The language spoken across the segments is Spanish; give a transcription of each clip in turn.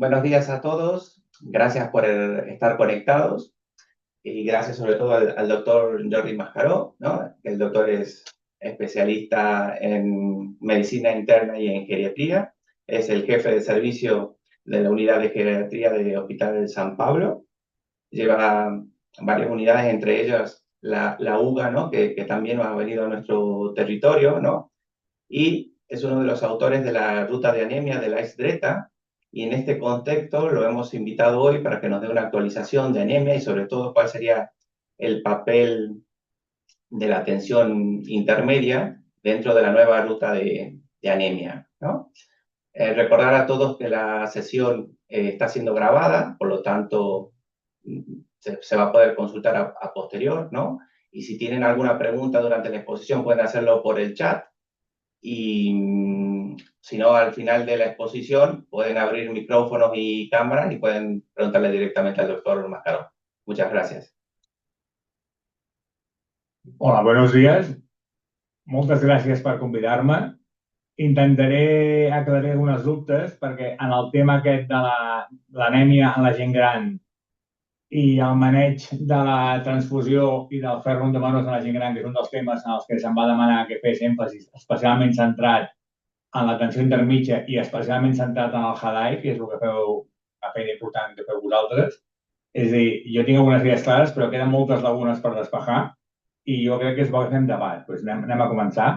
Buenos días a todos. Gracias por estar conectados y gracias sobre todo al doctor Jordi Mascaró, ¿no? El doctor es especialista en medicina interna y en geriatría. Es el jefe de servicio de la unidad de geriatría del Hospital de San Pablo. Lleva varias unidades, entre ellas la UGA, ¿no? Que también ha venido a nuestro territorio, ¿no? Y es uno de los autores de la ruta de anemia de la ex-DRETA, y en este contexto lo hemos invitado hoy para que nos dé una actualización de anemia y sobre todo cuál sería el papel de la atención intermedia dentro de la nueva ruta de anemia, ¿no? Recordar a todos que la sesión está siendo grabada, por lo tanto se va a poder consultar a posterior, ¿no? Y si tienen alguna pregunta durante la exposición pueden hacerlo por el chat. Y si no, al final de la exposición pueden abrir micrófonos y cámaras y pueden preguntarle directamente al doctor Mascaró. Muchas gracias. Hola, buenos días. Moltes gràcies per convidar-me. Intentaré aclarir alguns dubtes perquè en el tema aquest de l'anèmia en la gent gran i el maneig de la transfusió i del ferro endovenós en la gent gran, que és un dels temes en els que se'm va demanar que fes èmfasis, especialment centrat en l'atenció intermitja i especialment centrat en el HADAI, que és el que feu, la feina important que feu vosaltres. És a dir, jo tinc algunes idees clares, però queden moltes lagunes per despejar i jo crec que és bo que fem debat. Doncs anem a començar.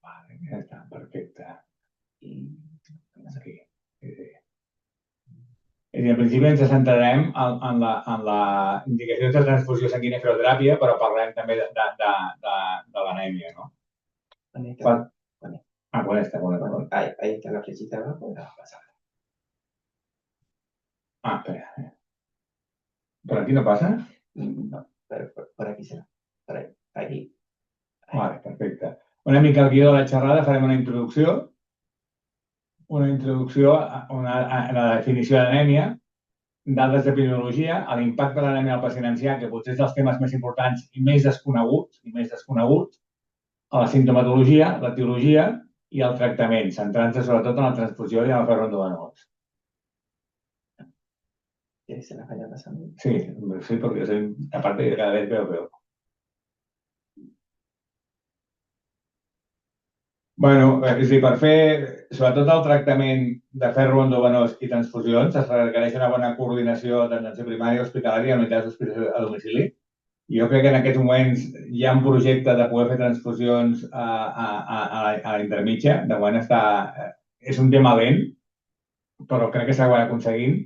Vale, ja està, perfecte. Aquí. En principi ens centrarem en les indicacions de transfusió sanguínia i feroteràpia, però parlem també de l'anèmia, ¿no? Con esta. Con esta. Ahí está la flechita abajo, la vas a pasar. Espera. ¿Por aquí no pasa? No, pero por aquí será. Por ahí. Aquí. Vale, perfecte. Una mica el guió de la xerrada, farem una introducció a la definició d'anèmia, dades d'epidemiologia, a l'impacte de l'anèmia al pacient ancià, que potser és dels temes més importants i més desconeguts, a la sintomatologia, l'etiologia i el tractament, centrant-se sobretot en la transfusió i en el ferro endovenós. ¿Quieres que la vaya pasando? Sí, porque soy, aparte de cada vez veo. Bueno, és a dir, per fer, sobretot el tractament de ferro endovenós i transfusions, es requereix una bona coordinació d'atenció primària, hospitalària i unitats d'hospitalització a domicili. Jo crec que en aquests moments hi ha un projecte de poder fer transfusions a la intermitja. De moment és un tema lent, però crec que s'acaba aconseguint.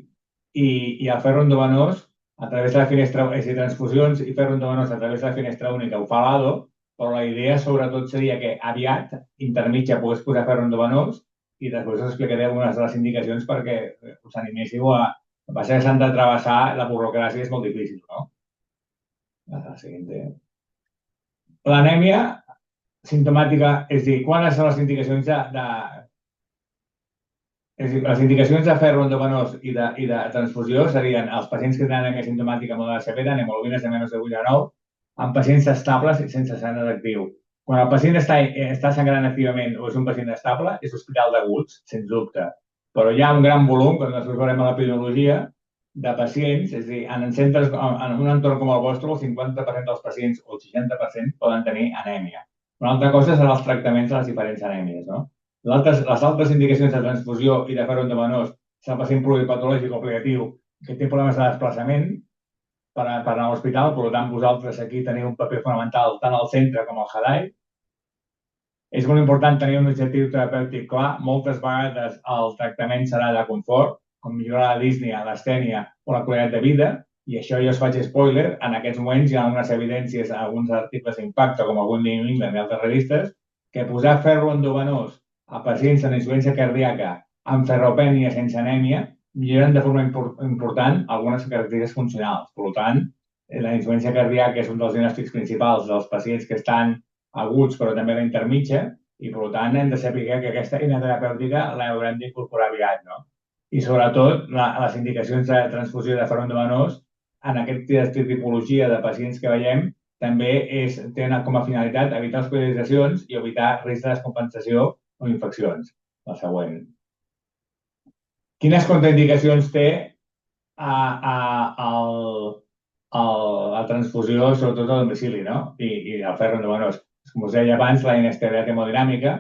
I el ferro endovenós, a través de la finestra, és a dir, transfusions i ferro endovenós a través de la finestra única ho fa l'ADO, però la idea sobretot seria que aviat, intermitja, pogués posar ferro endovenós i després us explicaré algunes de les indicacions perquè us animéssiu a... Passa que s'han de travessar, la burocràcia és molt difícil, no? La siguiente. L'anèmia simptomàtica, és a dir, quines són les indicacions És a dir, les indicacions de ferro endovenós i de transfusió serien els pacients que tenen anèmia simptomàtica moderada severa, hemoglobines de menys de 8 a 9, en pacients estables i sense sangrant actiu. Quan el pacient està sangrant activament o és un pacient estable, és hospital d'aguts, sens dubte. Però hi ha un gran volum, quan després veurem a l'epidemiologia, de pacients, és a dir, en un entorn com el vostre, el 50% dels pacients o el 60% poden tenir anèmia. Una altra cosa són els tractaments de les diferents anèmies, no? Les altres indicacions de transfusió i de ferro endovenós és el pacient pluripatològic complicatiu que té problemes de desplaçament per anar a l'hospital, per tant, vosaltres aquí teniu un paper fonamental tant al centre com al HADAI. És molt important tenir un objectiu terapèutic clar. Moltes vegades el tractament serà de confort, com millorar la dísnia, l'astènia o la qualitat de vida, i això jo us faig spoiler, en aquests moments hi ha unes evidències en alguns articles d'impacte, com algun New England i altres revistes, que posar ferro endovenós a pacients amb insuficiència cardíaca amb ferropènia sense anèmia milloren de forma important algunes característiques funcionals. Per tant, la insuficiència cardíaca és un dels diagnòstics principals dels pacients que estan aguts però també la intermitja i per tant hem de saber que aquesta eina terapèutica l'haurem d'incorporar aviat, no? I sobretot les indicacions de transfusió de ferro endovenós en aquesta tipologia de pacients que veiem també té com a finalitat evitar hospitalitzacions i evitar risc de descompensació o infeccions. La següent. Quines contraindicacions té la transfusió, sobretot a domicili, no? I el ferro endovenós. Com us deia abans, la inestabilitat hemodinàmica.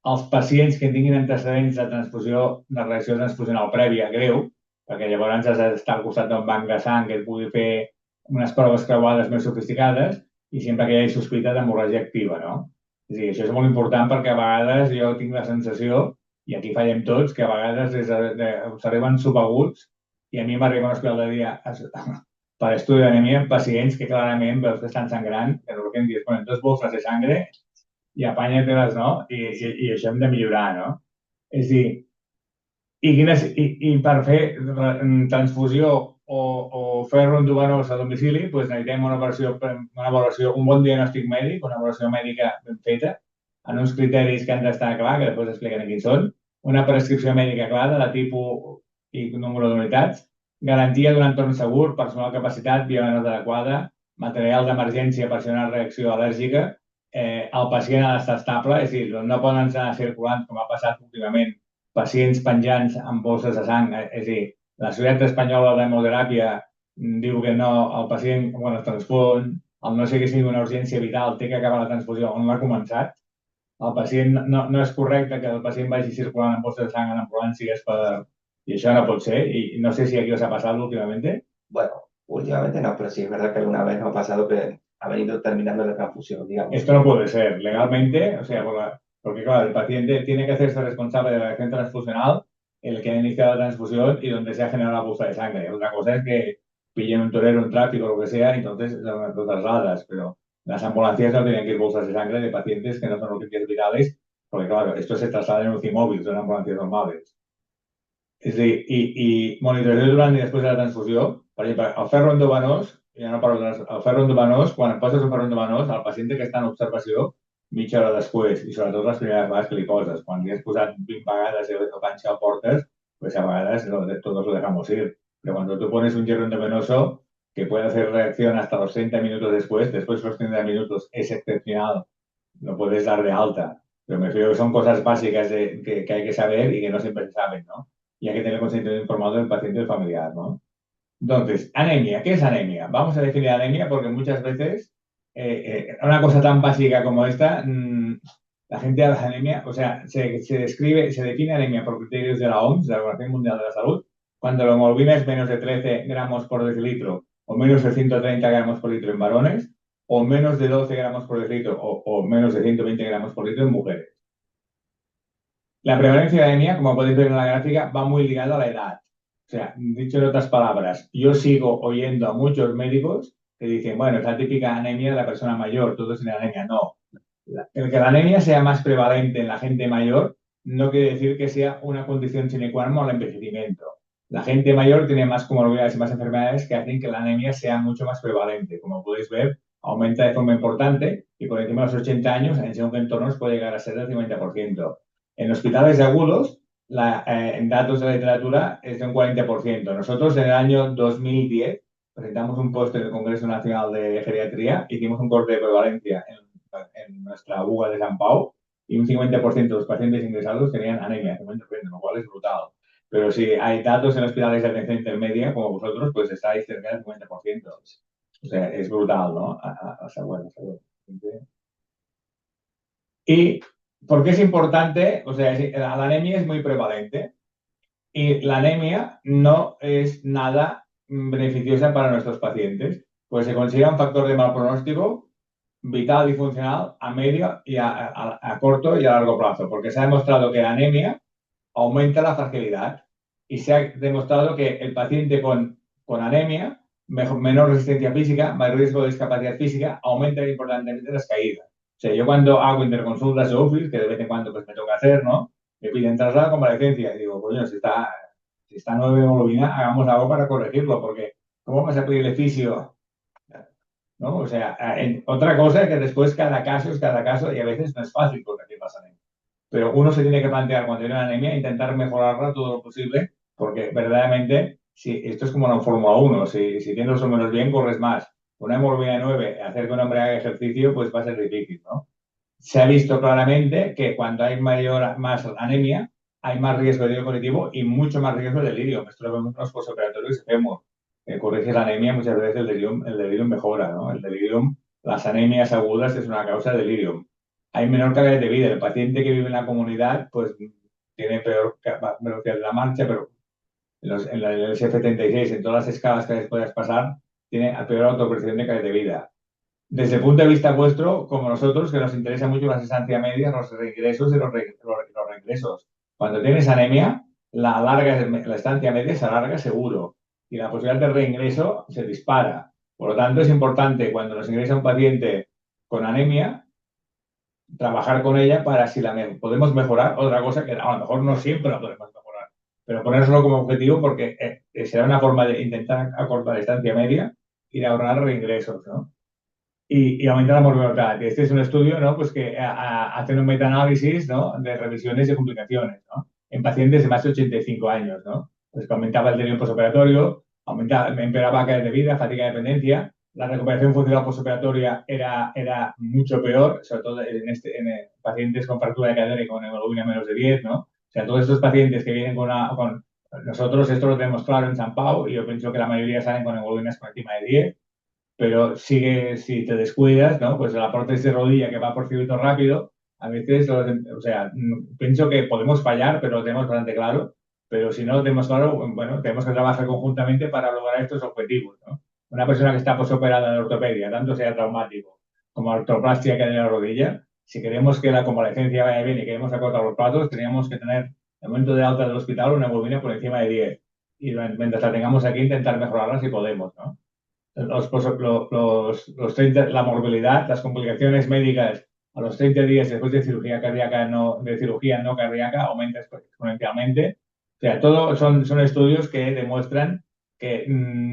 Els pacients que tinguin antecedents de transfusió, de reacció transfusional prèvia greu, perquè llavors has d'estar al costat d'un banc de sang que et pugui fer unes proves creuades més sofisticades i sempre que hi hagi sospita d'hemorràgia activa, no? És a dir, això és molt important perquè a vegades jo tinc la sensació, i aquí fallem tots, que a vegades s'arriben subaguts i a mi m'arriba un hospital de dia per estudi d'anèmia pacients que clarament veus que estan sangrant, que no que em dius, ponen 2 bolsas de sangre i apanya-te-les, no? I això hem de millorar, no? És a dir, i per fer transfusió o ferro endovenós a domicili, doncs necessitem una valoració, un bon diagnòstic mèdic, una valoració mèdica ben feta, en uns criteris que han d'estar clar, que després explicaré quins són, una prescripció mèdica clara de tipus i número d'unitats, garantia d'un entorn segur, personal capacitat, biomenat adequada, material d'emergència per si hi ha una reacció al·lèrgica, el pacient ha d'estar estable, és a dir, no poden anar circulant, com ha passat últimament, pacients penjants amb bolses de sang, és a dir, la Societat Espanyola d'Hemoteràpia diu que no, el pacient, quan es transfon, al no ser que sigui una urgència vital, té que acabar la transfusió on l'ha començat. El pacient, no és correcte que el pacient vagi circulant amb bolses de sang en ambulàncies y això no pot ser, y no sé si aquí os ha pasado últimamente. Bueno, últimamente no, pero sí es verdad que alguna vez nos ha pasado que ha venido terminando la transfusión, digamos. Esto no puede ser. Legalmente, o sea, porque claro, el paciente tiene que hacerse responsable de la reacción transfusional, el que ha iniciado la transfusión y donde se ha generado la bolsa de sangre. Otra cosa es que pillen un torero, un tráfico, lo que sea, y entonces son otras raras, pero las ambulancias no tienen que ir bolsas de sangre de pacientes que no son urgencias vitales, porque claro, esto se traslada en UCI móvil, son ambulancias normales. És a dir, i monitorització durant i després de la transfusió, per exemple, el ferro endovenós, ja no parlo el ferro endovenós, quan poses un ferro endovenós, el pacient que està en observació mitja hora després, i sobretot les primeres vegades que li poses. Quan li has posat 20 vegades el panxa al portes, pues a vegades todos lo dejamos ir. Pero cuando tú pones un hierro endovenoso que puede hacer reacción hasta los 30 minutos después de los 30 minutos es excepcional, lo puedes dar de alta. Pero me refiero que son cosas básicas que hay que saber y que no siempre se saben, ¿no? Y hay que tener consentimiento informado del paciente y del familiar, ¿no? Entonces, anemia. ¿Qué es anemia? Vamos a definir anemia porque muchas veces una cosa tan básica como esta, la gente habla de anemia, o sea, se define anemia por criterios de la OMS, de la Organización Mundial de la Salud, cuando la hemoglobina es menos de 13 gramos por decilitro o menos de 130 gramos por litro en varones o menos de 12 gramos por decilitro o menos de 120 gramos por litro en mujeres. La prevalencia de anemia, como podéis ver en la gráfica, va muy ligada a la edad. O sea, dicho en otras palabras, yo sigo oyendo a muchos médicos que dicen, bueno, es la típica anemia de la persona mayor, todos tienen anemia. No. El que la anemia sea más prevalente en la gente mayor no quiere decir que sea una condición sine qua non al envejecimiento. La gente mayor tiene más comorbilidades y más enfermedades que hacen que la anemia sea mucho más prevalente. Como podéis ver, aumenta de forma importante y por encima de los 80 años, en según qué entornos, puede llegar a ser del 50%. En hospitales agudos, en datos de la literatura, es de un 40%. Nosotros, en el año 2010, presentamos un póster en el Congreso Nacional de Geriatría, hicimos un corte de prevalencia en nuestra UGA de San Pau y un 50% de los pacientes ingresados tenían anemia, 50%, lo cual es brutal. Pero si hay datos en hospitales de atención intermedia, como vosotros, pues estáis cerca del 50%. O sea, es brutal, ¿no? Y ¿por qué es importante? O sea, la anemia es muy prevalente y la anemia no es nada beneficiosa para nuestros pacientes, pues se considera un factor de mal pronóstico vital y funcional a medio y a corto y a largo plazo, porque se ha demostrado que la anemia aumenta la fragilidad y se ha demostrado que el paciente con anemia, menor resistencia física, mayor riesgo de discapacidad física, aumenta importantemente las caídas. O sea, yo cuando hago interconsultas de UFIS, que de vez en cuando pues, me toca hacer, ¿no? Me piden traslado a convalecencia y digo, coño, si está 9 de hemoglobina, hagamos algo para corregirlo, porque ¿cómo vas a pedirle fisio? ¿No? O sea, otra cosa es que después cada caso es cada caso y a veces no es fácil corregir las anemias. Pero uno se tiene que plantear cuando tiene una anemia intentar mejorarla todo lo posible, porque verdaderamente si esto es como una Fórmula 1, si tienes los números bien, corres más. una hemoglobina 9, hacer que un hombre haga ejercicio, pues va a ser difícil, ¿no? Se ha visto claramente que cuando hay más anemia, hay más riesgo de delirium cognitivo y mucho más riesgo de delirium. Esto lo vemos en los postoperatorios que hacemos. Corrige la anemia, muchas veces el delirium mejora, ¿no? El delirium, las anemias agudas es una causa de delirium. Hay menor calidad de vida. El paciente que vive en la comunidad, pues tiene peor velocidad de la marcha, pero en el SF-76, en todas las escalas que les puedas pasar, tiene peor autopercepción de calidad de vida. Desde el punto de vista vuestro, como nosotros, que nos interesa mucho la estancia media, los reingresos y los reingresos. Cuando tienes anemia, la estancia media se alarga seguro y la posibilidad de reingreso se dispara. Por lo tanto, es importante cuando nos ingresa un paciente con anemia, trabajar con ella para si podemos mejorar, otra cosa que a lo mejor no siempre la podemos mejorar, pero ponérselo como objetivo porque será una forma de intentar acortar la estancia media y de ahorrar reingresos, ¿no? Y aumentar la mortalidad. Este es un estudio, ¿no? Pues que hacen un metaanálisis, ¿no? De revisiones de complicaciones, ¿no? En pacientes de más de 85 años, ¿no? Pues que aumentaba el delirium postoperatorio, empeoraba calidad de vida, fatiga, dependencia, la recuperación funcional postoperatoria era mucho peor, sobre todo en pacientes con fractura de cadera y con hemoglobina menos de 10, ¿no? O sea, todos estos pacientes que vienen con nosotros, esto lo tenemos claro en San Pau, y yo pienso que la mayoría salen con hemoglobinas por encima de 10, pero sigue, si te descuidas, ¿no? Pues la prótesis de rodilla que va por circuito rápido, a veces, o sea, pienso que podemos fallar, pero lo tenemos bastante claro. Pero si no lo tenemos claro, bueno, tenemos que trabajar conjuntamente para lograr estos objetivos, ¿no? Una persona que está posoperada de ortopedia, tanto sea traumático como artroplastia que hay en la rodilla, si queremos que la convalecencia vaya bien y queremos acortar los platos, teníamos que tener, en el momento de alta del hospital, una hemoglobina por encima de 10. Y mientras la tengamos aquí, intentar mejorarla si podemos, ¿no? La morbilidad, las complicaciones médicas a los 30 días después de cirugía cardíaca de cirugía no cardíaca aumenta exponencialmente. O sea, todos son estudios que demuestran que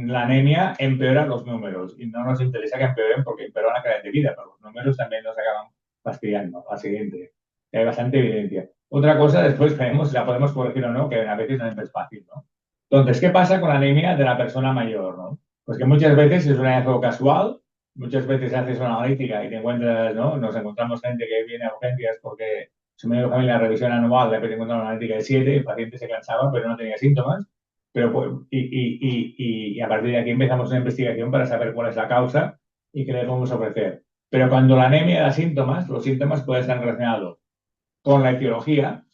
la anemia empeora los números y no nos interesa que empeoren porque empeoran la calidad de vida, pero los números también nos acaban fastidiando. La siguiente, que hay bastante evidencia. Otra cosa, después veremos si la podemos corregir o no, que a veces no es fácil, ¿no? Entonces, ¿qué pasa con la anemia de la persona mayor, ¿no? Pues que muchas veces es un hallazgo casual, muchas veces haces una analítica y te encuentras, ¿no? Nos encontramos gente que viene a urgencias porque su médico de familia en la revisión anual le encuentra una analítica de 7 y el paciente se cansaba pero no tenía síntomas. Pero, pues, y a partir de aquí empezamos una investigación para saber cuál es la causa y qué le podemos ofrecer. Pero cuando la anemia da síntomas, los síntomas pueden estar relacionados con la etiología,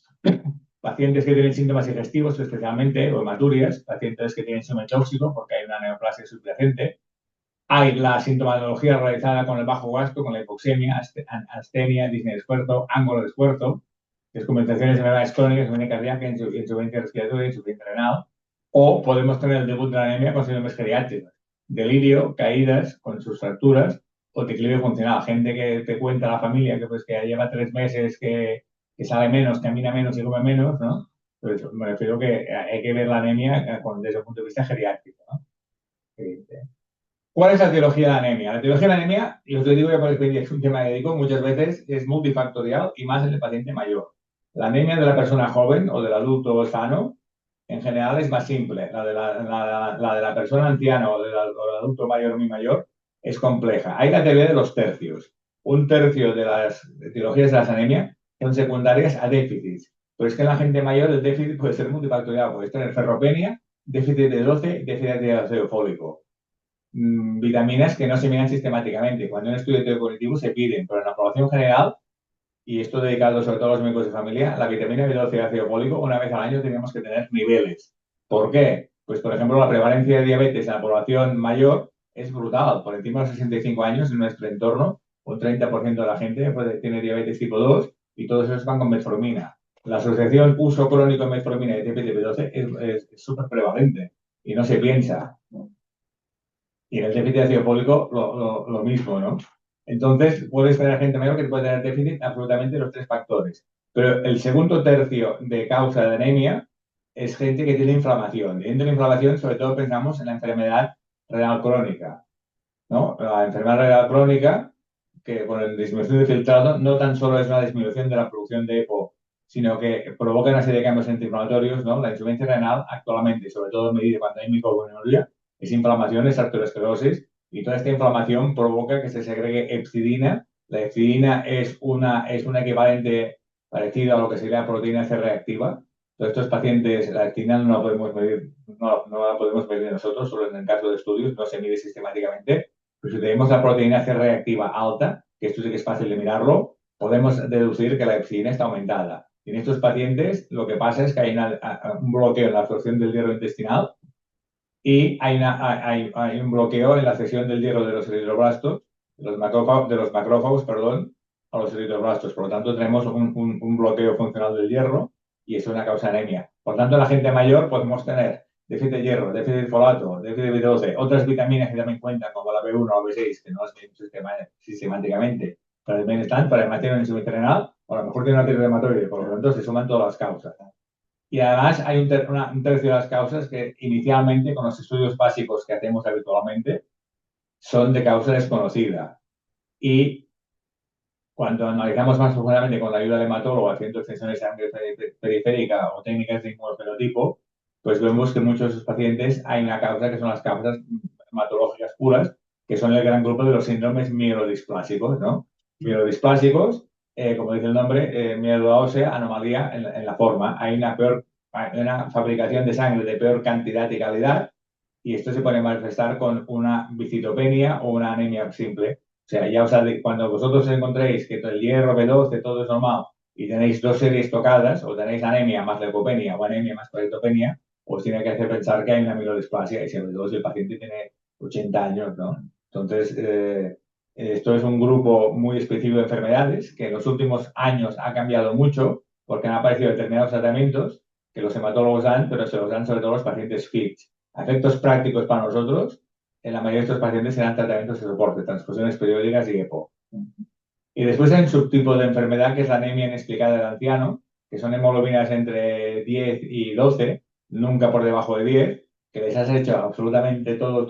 pacientes que tienen síntomas digestivos, especialmente, o hematurias, pacientes que tienen síndrome tóxico porque hay una neoplasia subyacente. Hay la sintomatología realizada con el bajo gasto, con la hipoxemia, astenia, disnea de esfuerzo, ángulo de esfuerzo, descompensaciones de enfermedades crónicas, insuficiencia cardíaca, insuficiencia respiratoria, insuficiencia renal. O podemos tener el debut de la anemia con síndromes geriátricos, delirio, caídas con sus fracturas o declive funcional. Gente que te cuenta la familia que, pues, que lleva 3 meses que sabe menos, camina menos y come menos, ¿no? Pues me refiero que hay que ver la anemia desde el punto de vista geriátrico, ¿no? ¿Cuál es la etiología de la anemia? La etiología de la anemia, y os lo digo ya por experiencia, es un tema médico, muchas veces es multifactorial y más en el paciente mayor. La anemia de la persona joven o del adulto sano, en general, es más simple. La de la persona anciana o del adulto mayor o muy mayor es compleja. Hay la teoría de los tercios. Un tercio de las etiologías de las anemias son secundarias a déficits. Pero es que en la gente mayor el déficit puede ser multifactorial. Puedes tener ferropenia, déficit de 12, déficit de ácido fólico. Vitaminas que no se miran sistemáticamente. Cuando en un estudio de cognitivo se piden, pero en la población general, y esto dedicado sobre todo a los médicos de familia, la vitamina B12 y el ácido fólico, una vez al año tenemos que tener niveles. ¿Por qué? Pues, por ejemplo, la prevalencia de diabetes en la población mayor es brutal. Por encima de los 65 años, en nuestro entorno, un 30% de la gente tiene diabetes tipo 2 y todos esos van con metformina. La asociación uso crónico de metformina y diabetes B12 es súper prevalente y no se piensa. Y en el déficit de ácido fólico lo mismo, ¿no? Entonces, puedes tener gente mayor que puede tener déficit absolutamente los 3 factores. Pero el segundo tercio de causa de anemia es gente que tiene inflamación. Y dentro de la inflamación, sobre todo pensamos en la enfermedad renal crónica, ¿no? La enfermedad renal crónica, que con la disminución de filtrado no tan solo es una disminución de la producción de EPO, sino que provoca una serie de cambios antiinflamatorios, ¿no? La insuficiencia renal actualmente, sobre todo medida cuando hay microalbuminuria, es inflamación, es arteriosclerosis y toda esta inflamación provoca que se segregue hepcidina. La hepcidina es un equivalente parecido a lo que sería la proteína C reactiva. Todos estos pacientes, la hepcidina no la podemos medir, no la podemos medir nosotros, solo en el caso de estudios, no se mide sistemáticamente. Pero si tenemos la proteína C reactiva alta, que esto sí que es fácil de mirarlo, podemos deducir que la hepcidina está aumentada. Y en estos pacientes lo que pasa es que hay un bloqueo en la absorción del hierro intestinal y hay un bloqueo en la cesión del hierro de los eritroblastos, de los macrófagos, perdón, a los eritroblastos. Por lo tanto, tenemos un bloqueo funcional del hierro y es una causa de anemia. Por tanto, en la gente mayor podemos tener déficit de hierro, déficit de folato, déficit de B12, otras vitaminas que también cuentan, como la B1 o la B6, que no las medimos sistemáticamente, pero también están para el mantener en renal, o a lo mejor tiene una arteria reumatoide, por lo tanto se suman todas las causas. Y además hay un tercio de las causas que inicialmente, con los estudios básicos que hacemos habitualmente, son de causa desconocida. Y cuando analizamos más profundamente con la ayuda del hematólogo, haciendo extensiones de sangre periférica o técnicas de inmunofenotipo, pues vemos que en muchos de esos pacientes hay una causa que son las causas hematológicas puras, que son el gran grupo de los síndromes mielodisplásicos, ¿no? Mielodisplásicos, como dice el nombre, médula ósea, anomalía en la forma. Hay una fabricación de sangre de peor cantidad y calidad, y esto se puede manifestar con una bicitopenia o una anemia simple. O sea, ya cuando vosotros encontréis que el hierro, B12, todo es normal y tenéis dos series tocadas, o tenéis anemia más leucopenia o anemia más plaquetopenia, os tiene que hacer pensar que hay una mielodisplasia, y sobre todo si el paciente tiene 80 años, ¿no? Entonces, esto es un grupo muy específico de enfermedades que en los últimos años ha cambiado mucho porque han aparecido determinados tratamientos que los hematólogos dan, pero se los dan sobre todo los pacientes fit. A efectos prácticos para nosotros, en la mayoría de estos pacientes serán tratamientos de soporte, transfusiones periódicas y EPO. Y después hay un subtipo de enfermedad que es la anemia inexplicada del anciano, que son hemoglobinas entre 10 y 12, nunca por debajo de 10, que les has hecho absolutamente todo,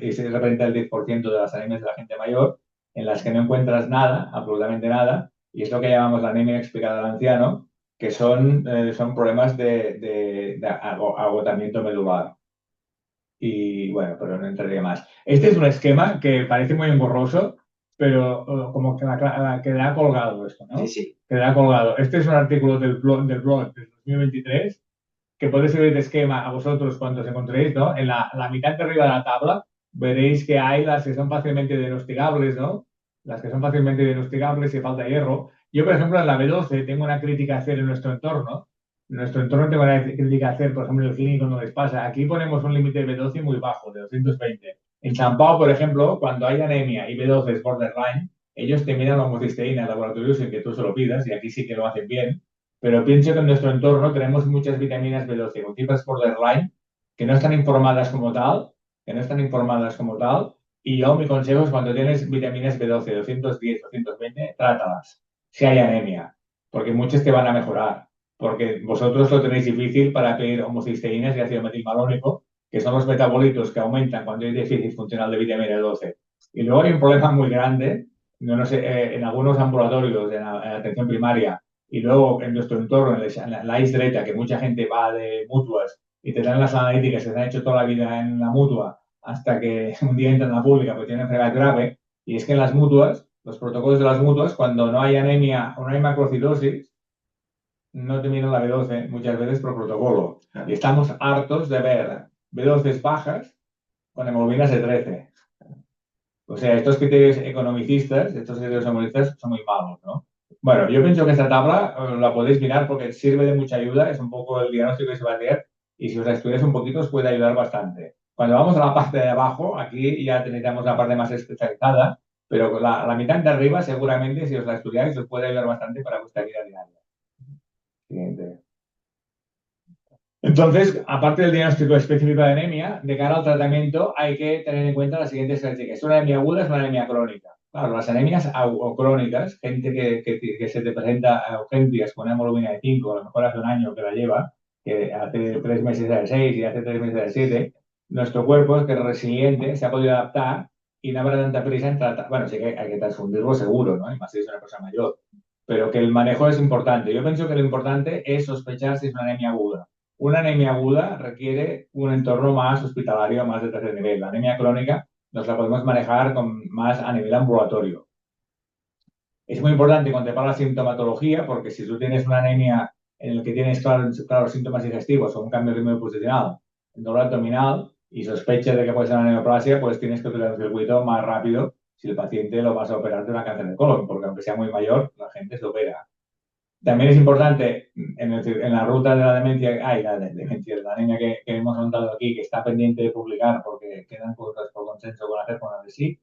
y se representa el 10% de las anemias de la gente mayor, en las que no encuentras nada, absolutamente nada, y es lo que llamamos la anemia inexplicada del anciano, que son problemas de agotamiento medular. Y bueno, pero no entraría más. Este es un esquema que parece muy engorroso, pero como que quedará colgado esto, ¿no? Sí, sí. Quedará colgado. Este es un artículo del blog del 2023 que puede servir de esquema a vosotros cuando os encontréis, ¿no? En la mitad de arriba de la tabla veréis que hay las que son fácilmente diagnosticables, ¿no? Las que son fácilmente diagnosticables y falta hierro. Yo, por ejemplo, en la B12 tengo una crítica a hacer en nuestro entorno. En nuestro entorno tengo una crítica a hacer, por ejemplo, en el clínico no les pasa. Aquí ponemos un límite de B12 muy bajo, de 220. En San Pau, por ejemplo, cuando hay anemia y B12 es borderline, ellos te miran la homocisteína en laboratorios en que tú se lo pidas, y aquí sí que lo hacen bien. Pero pienso que en nuestro entorno tenemos muchas vitaminas B12 con cifras borderline que no están informadas como tal, y yo mi consejo es cuando tienes vitaminas B12 210, 220, trátalas, si hay anemia, porque muchas te van a mejorar, porque vosotros lo tenéis difícil para pedir homocisteínas y ácido metilmalónico, que son los metabolitos que aumentan cuando hay déficit funcional de vitamina B12. Y luego hay un problema muy grande, no sé, en algunos ambulatorios, en la atención primaria, y luego en nuestro entorno, en la derecha, que mucha gente va de mutuas y te dan las analíticas que se han hecho toda la vida en la mutua hasta que un día entran en la pública porque tienen enfermedad grave. Y es que en las mutuas, los protocolos de las mutuas, cuando no hay anemia o no hay macrocitosis, no te miran la B12 muchas veces por protocolo. Y estamos hartos de ver B12 bajas con hemoglobinas de 13. O sea, estos criterios economicistas, estos criterios economicistas son muy malos, ¿no? Bueno, yo pienso que esta tabla la podéis mirar porque sirve de mucha ayuda, es un poco el diagnóstico que se va a hacer, y si os la estudiáis un poquito os puede ayudar bastante. Cuando vamos a la parte de abajo, aquí ya necesitamos la parte más especializada, pero la mitad de arriba seguramente si os la estudiáis os puede ayudar bastante para vuestra vida diaria. Siguiente. Entonces, aparte del diagnóstico específico de anemia, de cara al tratamiento hay que tener en cuenta las siguientes características. ¿Es una anemia aguda? ¿Es una anemia crónica? Claro, las anemias crónicas, gente que se te presenta a urgencias con una hemoglobina de 5, a lo mejor hace un año que la lleva, que hace 3 meses era de 6 y hace 3 meses era de 7, nuestro cuerpo es que es resiliente, se ha podido adaptar y no habrá tanta prisa en tratar. Bueno, sí que hay que transfundirlo seguro, ¿no? Y más si es una persona mayor. Pero que el manejo es importante. Yo pienso que lo importante es sospechar si es una anemia aguda. Una anemia aguda requiere un entorno más hospitalario, más de tercer nivel. La anemia crónica nos la podemos manejar más a nivel ambulatorio. Es muy importante contemplar la sintomatología porque si tú tienes una anemia en la que tienes claros síntomas digestivos o un cambio de ritmo posicional, dolor abdominal y sospechas de que puede ser una neoplasia, pues tienes que utilizar un circuito más rápido si el paciente lo vas a operar de una cáncer de colon, porque aunque sea muy mayor, la gente se opera. También es importante en la ruta de la demencia, de la anemia que hemos montado aquí, que está pendiente de publicar porque quedan cosas por consenso con hacer con la de sí.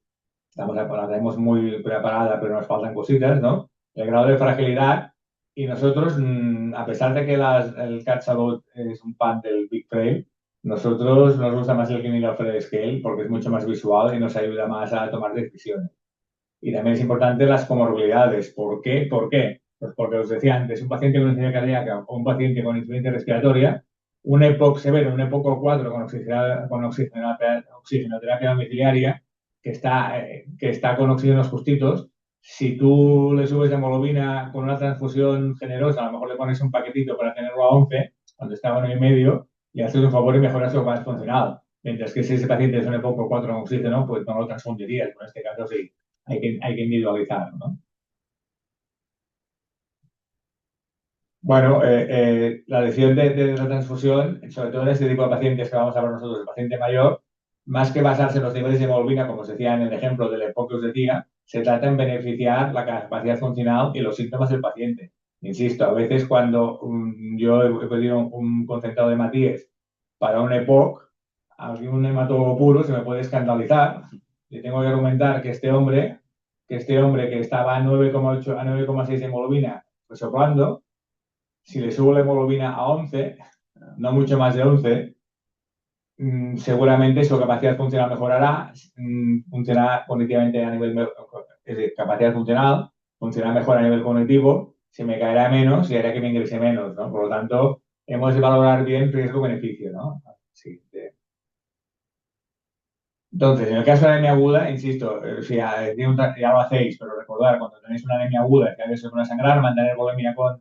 La tenemos muy preparada, pero nos faltan cositas, ¿no? El grado de fragilidad. Y nosotros, a pesar de que el Cat Salud es un pan del Big Trail, nosotros nos gusta más el Clinical Fred Scale porque es mucho más visual y nos ayuda más a tomar decisiones. Y también es importante las comorbilidades. ¿Por qué? ¿Por qué? Pues porque os decía antes, un paciente con insuficiencia cardíaca o un paciente con insuficiencia respiratoria, un EPOC severo, un EPOC 4 con oxigenoterapia domiciliaria, que está con oxígenos justitos, si tú le subes la hemoglobina con una transfusión generosa, a lo mejor le pones un paquetito para tenerlo a 11, cuando está a 1,5, le haces un favor y mejoras su capacidad funcional. Mientras que si ese paciente es un EPOC 4 con oxígeno, pues no lo transfundirías. En este caso sí hay que individualizar, ¿no? Bueno, la decisión de la transfusión, sobre todo en este tipo de pacientes que vamos a ver nosotros, el paciente mayor, más que basarse en los niveles de hemoglobina, como os decía en el ejemplo del EPOC que os decía, se trata en beneficiar la capacidad funcional y los síntomas del paciente. Insisto, a veces cuando yo he pedido un concentrado de Matías para un EPOC, algún hematólogo puro se me puede escandalizar. Le tengo que argumentar que estaba a 9,8, a 9,6 de hemoglobina resoplando, si le subo la hemoglobina a 11, no mucho más de 11, seguramente su capacidad funcional mejorará, funcionará cognitivamente a nivel capacidad funcional, funcionará mejor a nivel cognitivo, se me caerá menos y hará que me ingrese menos, ¿no? Por lo tanto, hemos de valorar bien riesgo-beneficio, ¿no? Sí. Entonces, en el caso de la anemia aguda, insisto, si ya lo hacéis, pero recordar, cuando tenéis una anemia aguda que a veces van a sangrar, mantener volemia con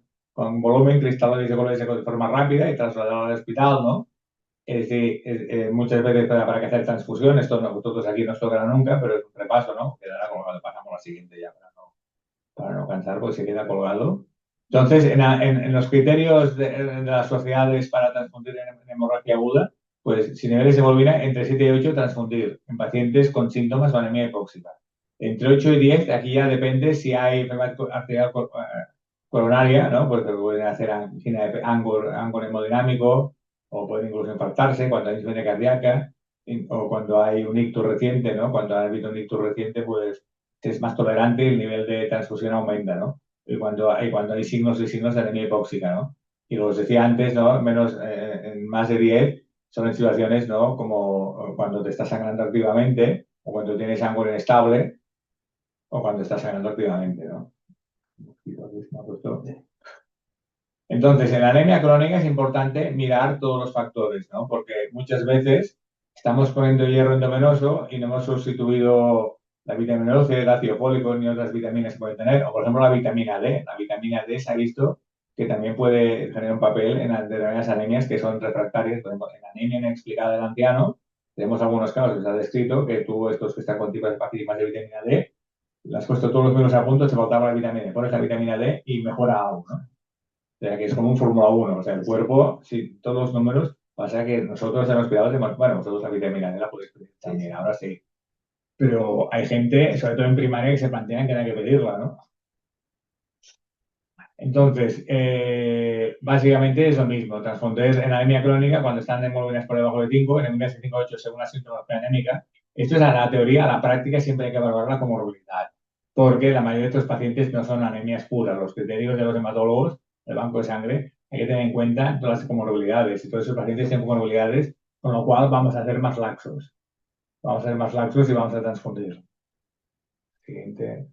volumen, cristales de colores de forma rápida y trasladarlo al hospital, ¿no? Es decir, muchas veces para que hacer transfusión, esto nosotros aquí no nos tocará nunca, pero es un repaso, ¿no? Quedará colgado, pasamos a la siguiente ya para no cansar, porque se queda colgado. Entonces, en los criterios de las sociedades para transfundir en hemorragia aguda, pues si niveles de hemoglobina entre 7 y 8, transfundir en pacientes con síntomas o anemia hipóxica. Entre 8 y 10, aquí ya depende si hay enfermedad arterial coronaria, ¿no? Porque pueden hacer angina de ángulo hemodinámico o pueden incluso infartarse cuando hay insuficiencia cardíaca o cuando hay un ictus reciente, ¿no? Cuando ha habido un ictus reciente, pues es más tolerante y el nivel de transfusión aumenta, ¿no? Cuando hay signos de anemia hipóxica, ¿no? Y como os decía antes, ¿no? En más de 10 son en situaciones, ¿no? Como cuando te está sangrando activamente o cuando tienes ángulo inestable o cuando estás sangrando activamente, ¿no? Entonces, en la anemia crónica es importante mirar todos los factores, ¿no? Porque muchas veces estamos poniendo hierro endovenoso y no hemos sustituido la vitamina C, el ácido fólico ni otras vitaminas que pueden tener, o por ejemplo la vitamina D. La vitamina D se ha visto que también puede tener un papel en determinadas anemias que son refractarias. Por ejemplo, en la anemia inexplicada del anciano, tenemos algunos casos que se ha descrito que tú, estos que están con tipos de más de vitamina D, le has puesto todos los números a punto, se faltaba la vitamina D, pones la vitamina D y mejora algo, ¿no? O sea, que es como un Fórmula 1. O sea, el cuerpo, si todos los números, pasa que nosotros en los hospitales, bueno, vosotros la vitamina D la podéis pedir también, ahora sí. Pero hay gente, sobre todo en primaria, que se plantean que no hay que pedirla, ¿no? Entonces, básicamente es lo mismo. Transfundir en anemia crónica, cuando están en hemoglobinas por debajo de 5, en hemoglobinas de 5 a 8 según la sintomatología anémica. Esto es a la teoría, a la práctica siempre hay que evaluarla como comorbilidad, porque la mayoría de estos pacientes no son anemias puras. Los criterios de los hematólogos del banco de sangre hay que tener en cuenta todas las comorbilidades y todos esos pacientes tienen comorbilidades, con lo cual vamos a hacer más laxos. Vamos a ser más laxos y vamos a transfundir. Siguiente.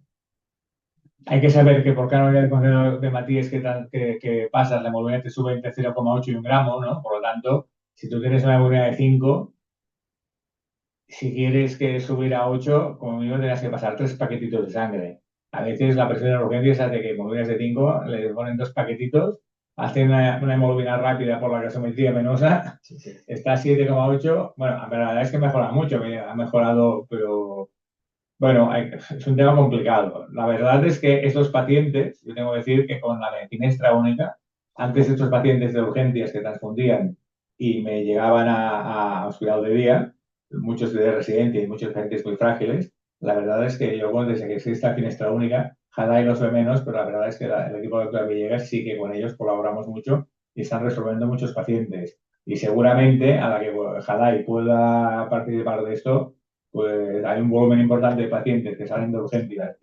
Hay que saber que por cada unidad de concentración de Matías que pasas, la hemoglobina te sube entre 0,8 y 1 gramo, ¿no? Por lo tanto, si tú tienes una hemoglobina de 5, si quieres que subir a 8, como mínimo tendrás que pasar 3 paquetitos de sangre. A veces la presión de urgencias hace que hemoglobinas de 5 le ponen 2 paquetitos hace una hemoglobina rápida por la gasometría venosa, está a 7,8. Bueno, la verdad es que mejora mucho, ha mejorado, pero bueno, es un tema complicado. La verdad es que estos pacientes, yo tengo que decir que con la finestra única, antes estos pacientes de urgencias que transfundían y me llegaban a hospital de día, muchos de residencia y muchos pacientes muy frágiles, la verdad es que yo, bueno, desde que existe esta finestra única, Jadai los ve menos, pero la verdad es que el equipo de doctor Villegas sí que con ellos colaboramos mucho y están resolviendo muchos pacientes. Y seguramente a la que Jadai pueda participar de esto, pues hay un volumen importante de pacientes que salen de urgencias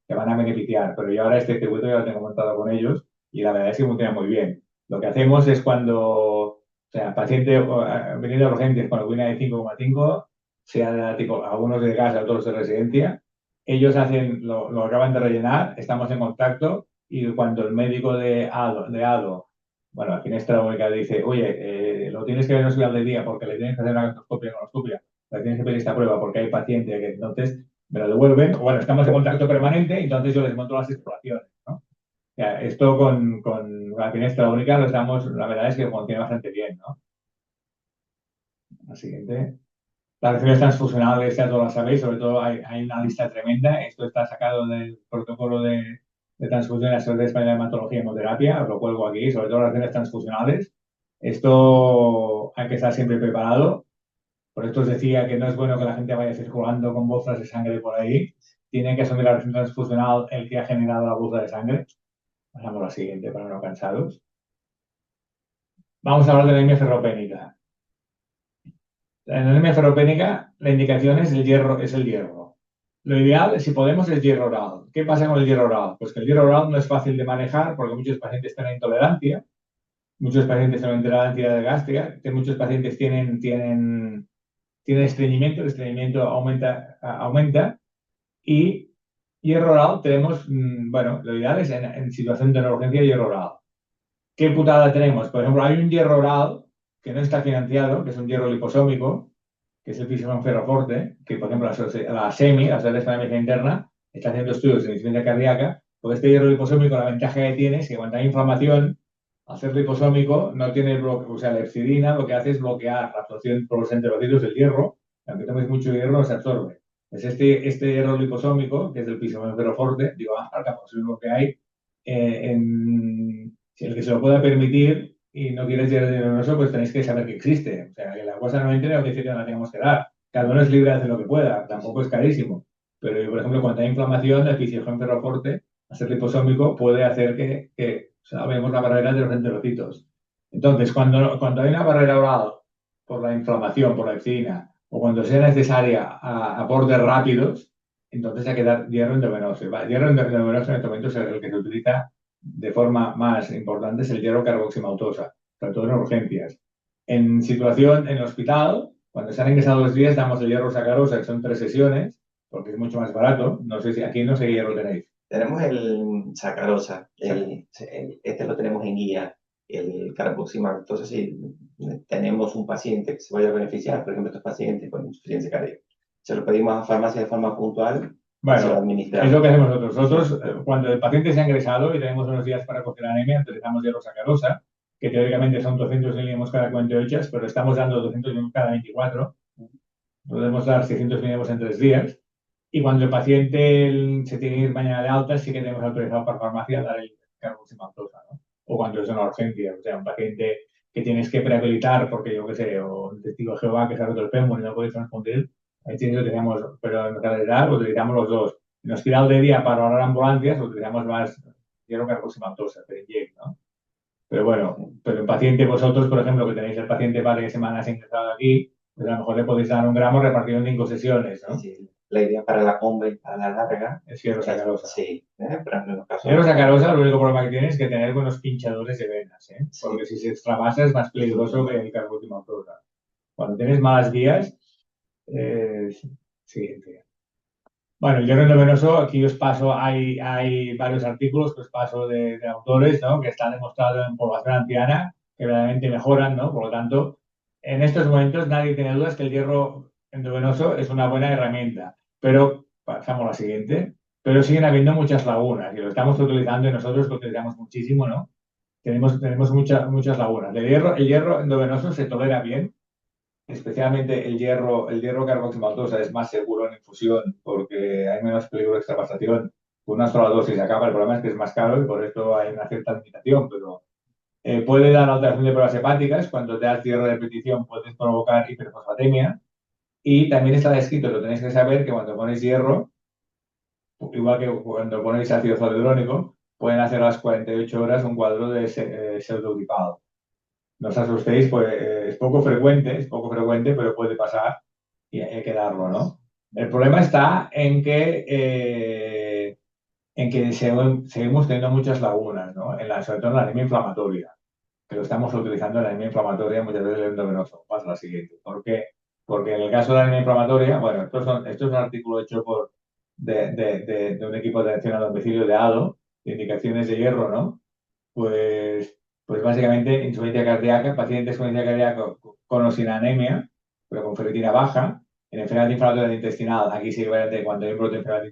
que van a beneficiar, pero yo ahora este circuito ya lo tengo montado con ellos y la verdad es que funciona muy bien. Lo que hacemos es cuando, o sea, paciente venido de urgencias con hemoglobina de 5,5, sea tipo algunos de casa, otros de residencia, ellos hacen, lo acaban de rellenar, estamos en contacto y cuando el médico de ADO, bueno, aquí en esta única dice, oye, lo tienes que ver en el hospital de día porque le tienes que hacer una gastroscopia, la tienes que pedir esta prueba porque hay paciente que entonces me lo devuelven. Bueno, estamos en contacto permanente, entonces yo les monto las exploraciones, ¿no? O sea, esto con la finestra única lo estamos, la verdad es que funciona bastante bien, ¿no? La siguiente. Las reacciones transfusionales ya todas las sabéis, sobre todo hay una lista tremenda. Esto está sacado del protocolo de transfusión de la Sociedad Española de Hematología y Hemoterapia, os lo cuelgo aquí, sobre todo las reacciones transfusionales. Esto hay que estar siempre preparado. Por esto os decía que no es bueno que la gente vaya circulando con bolsas de sangre por ahí. Tiene que asumir la reacción transfusional el que ha generado la bolsa de sangre. Pasamos a la siguiente para no cansados. Vamos a hablar de la anemia ferropénica. En la anemia ferropénica, la indicación es el hierro. Lo ideal, si podemos, es hierro oral. ¿Qué pasa con el hierro oral? Pues que el hierro oral no es fácil de manejar porque muchos pacientes tienen intolerancia, muchos pacientes tienen intolerancia gástrica, que muchos pacientes tienen estreñimiento, el estreñimiento aumenta y hierro oral tenemos, bueno, lo ideal es en situación de urgencia hierro oral. ¿Qué putada tenemos? Por ejemplo, hay un hierro oral que no está financiado, que es un hierro liposómico, que es el Pisomón Ferroforte, que por ejemplo la SEMI, la Sociedad Española de Medicina Interna, está haciendo estudios de insuficiencia cardíaca, porque este hierro liposómico la ventaja que tiene es que cuando hay inflamación, al ser liposómico, no tiene bloqueo, o sea, la epsidina lo que hace es bloquear la absorción por los enterocitos del hierro, y aunque tomes mucho hierro no se absorbe. Pues este hierro liposómico, que es el Pisomón Ferroforte, digo, marca, pues es lo que hay, si el que se lo pueda permitir y no quieres hierro venenoso, pues tenéis que saber que existe. O sea, que la cosa no entre no quiere decir que no la tengamos que dar. Cada uno es libre de hacer lo que pueda, tampoco es carísimo. Pero yo, por ejemplo, cuando hay inflamación, el Fisiogén Ferroforte, a ser liposómico, puede hacer que salvemos la barrera de los enterocitos. Entonces, cuando hay una barrera oral por la inflamación, por la epsidina, o cuando sea necesaria aportes rápidos, entonces hay que dar hierro endovenoso. El hierro endovenoso en este momento es el que se utiliza de forma más importante, es el hierro carboximaltosa, sobre todo en urgencias. En situación en hospital, cuando están ingresados 2 días, damos el hierro sacarosa, que son 3 sesiones, porque es mucho más barato. No sé si aquí no sé qué hierro tenéis. Tenemos el sacarosa, este lo tenemos en guía, el carboximal. Entonces, si tenemos un paciente que se vaya a beneficiar, por ejemplo, estos pacientes con insuficiencia cardíaca, se lo pedimos a farmacia de forma puntual. Bueno, es lo que hacemos nosotros. Nosotros, cuando el paciente se ha ingresado y tenemos unos días para coger anemia, utilizamos hierro sacarosa, que teóricamente son 200 miligramos cada 48 horas, pero estamos dando 200 miligramos cada 24. Podemos dar 600 miligramos en 3 días. Y cuando el paciente se tiene que ir mañana de alta, sí que tenemos autorizado por farmacia dar el carboximaltosa, ¿no? O cuando es una urgencia, o sea, un paciente que tienes que prehabilitar porque yo qué sé, o un testigo de Jehová que se ha roto el fémur y no puede transfundir, ahí sí lo tenemos, pero en realidad utilizamos los dos. En hospital de día para ahorrar ambulancias utilizamos más hierro carboximaltosa, Perinject, ¿no? Pero bueno, pero en paciente vosotros, por ejemplo, que tenéis el paciente varias semanas ingresado aquí, pues a lo mejor le podéis dar 1 gramo repartido en 5 sesiones, ¿no? Sí, la idea para la comba y para la larga es hierro sacarosa. Sí, pero en los casos... Hierro sacarosa, el único problema que tiene es que tener buenos pinchadores de venas, ¿eh? Sí. Porque si se extravasa es más peligroso que el carboximaltosa. Cuando tienes malas vías, siguiente. Bueno, el hierro endovenoso, aquí os paso, hay varios artículos que os paso de autores, ¿no? Que están demostrados en población anciana, que realmente mejoran, ¿no? Por lo tanto, en estos momentos nadie tiene dudas que el hierro endovenoso es una buena herramienta. Pero, pasamos a la siguiente, pero siguen habiendo muchas lagunas y lo estamos utilizando y nosotros lo utilizamos muchísimo, ¿no? tenemos muchas lagunas. El hierro endovenoso se tolera bien, especialmente el hierro carboximaltosa es más seguro en infusión porque hay menos peligro de extravasación. Con una sola dosis se acaba. El problema es que es más caro y por esto hay una cierta limitación, pero puede dar alteración de pruebas hepáticas. Cuando te das hierro de repetición puedes provocar hiperfosfatemia. Y también está descrito, lo tenéis que saber, que cuando ponéis hierro, igual que cuando ponéis ácido zoledrónico, pueden hacer a las 48 horas un cuadro de pseudogripado. No os asustéis, pues es poco frecuente, pero puede pasar y hay que darlo, ¿no? El problema está en que seguimos teniendo muchas lagunas, ¿no? Sobre todo en la anemia inflamatoria, que lo estamos utilizando en la anemia inflamatoria muchas veces el endovenoso. Pasa la siguiente. ¿Por qué? Porque en el caso de la anemia inflamatoria, bueno, esto es un artículo hecho de un equipo de atención a domicilio de ADO, de indicaciones de hierro, ¿no? Pues, pues básicamente insuficiencia cardíaca, pacientes con insuficiencia cardíaca con o sin anemia, pero con ferritina baja, en enfermedad inflamatoria intestinal, aquí sí que cuando hay un brote de enfermedad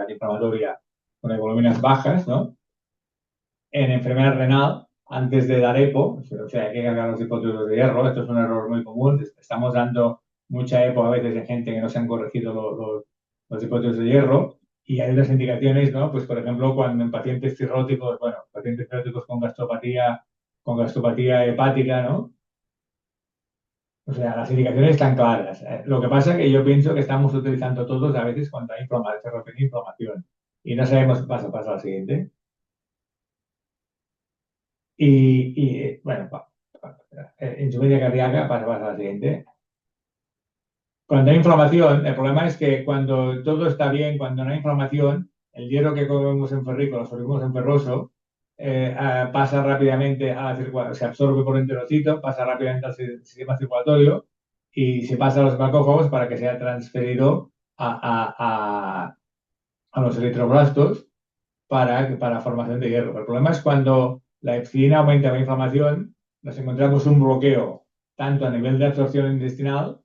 inflamatoria con hemoglóbinas bajas, ¿no? En enfermedad renal, antes de dar EPO, o sea, hay que cargar los hipótesis de hierro, esto es un error muy común, estamos dando mucha EPO a veces en gente que no se han corregido los hipótesis de hierro, y hay otras indicaciones, ¿no? Pues, por ejemplo, cuando en pacientes cirróticos, bueno, pacientes cirróticos con gastropatía hepática, ¿no? O sea, las indicaciones están claras. Lo que pasa es que yo pienso que estamos utilizando todos a veces cuando hay inflamación. Y no sabemos qué pasa, pasa al siguiente. Bueno, insuficiencia cardíaca pasa al siguiente. Cuando hay inflamación, el problema es que cuando todo está bien, cuando no hay inflamación, el hierro que comemos en ferrico, lo absorbimos en ferroso, pasa rápidamente a la circulación, se absorbe por enterocito, pasa rápidamente al sistema circulatorio y se pasa a los macrófagos para que sea transferido a los eritroblastos para formación de hierro. El problema es cuando la epsilina aumenta la inflamación, nos encontramos un bloqueo tanto a nivel de absorción intestinal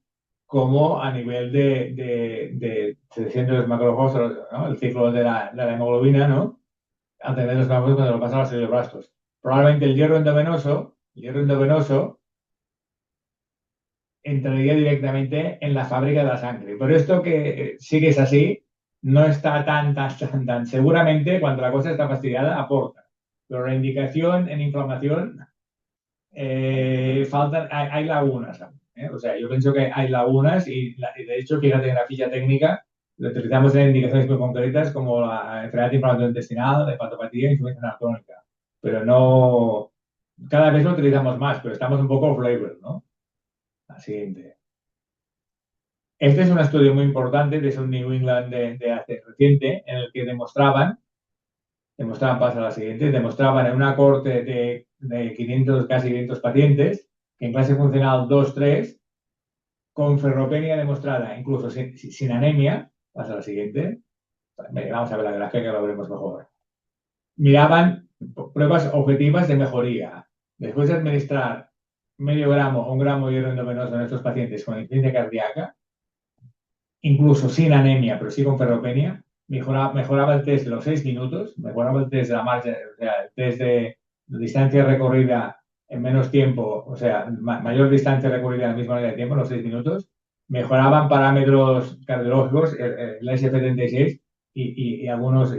como a nivel de selección de los macrófagos, ¿no? El ciclo de la hemoglobina, ¿no? A través de los macrófagos cuando lo pasan a los eritroblastos. Probablemente el hierro endovenoso entraría directamente en la fábrica de la sangre. Pero esto que sí que es así, no está tan. Seguramente cuando la cosa está fastidiada aporta. Pero la indicación en inflamación, hay lagunas. O sea, yo pienso que hay lagunas y de hecho, fíjate en la ficha técnica, lo utilizamos en indicaciones muy concretas como la enfermedad inflamatoria intestinal, la hepatopatía y insuficiencia renal crónica. Pero no, cada vez lo utilizamos más, pero estamos un poco flavor, ¿no? La siguiente. Este es un estudio muy importante, es un New England de hace reciente, en el que demostraban, pasa a la siguiente, demostraban en una corte de 500, casi 500 pacientes, que en clase funcional 2-3, con ferropenia demostrada, incluso sin anemia, pasa a la siguiente, vamos a ver la gráfica que lo veremos mejor. Miraban pruebas objetivas de mejoría. Después de administrar medio gramo o un gramo de hierro endovenoso en estos pacientes con insuficiencia cardíaca, incluso sin anemia, pero sí con ferropenia, mejoraba el test de los 6 minutos, mejoraba el test de la marcha, o sea, el test de distancia recorrida en menos tiempo, o sea, mayor distancia recorrida en la misma unidad de tiempo, en los 6 minutos, mejoraban parámetros cardiológicos, el SF36 y algunas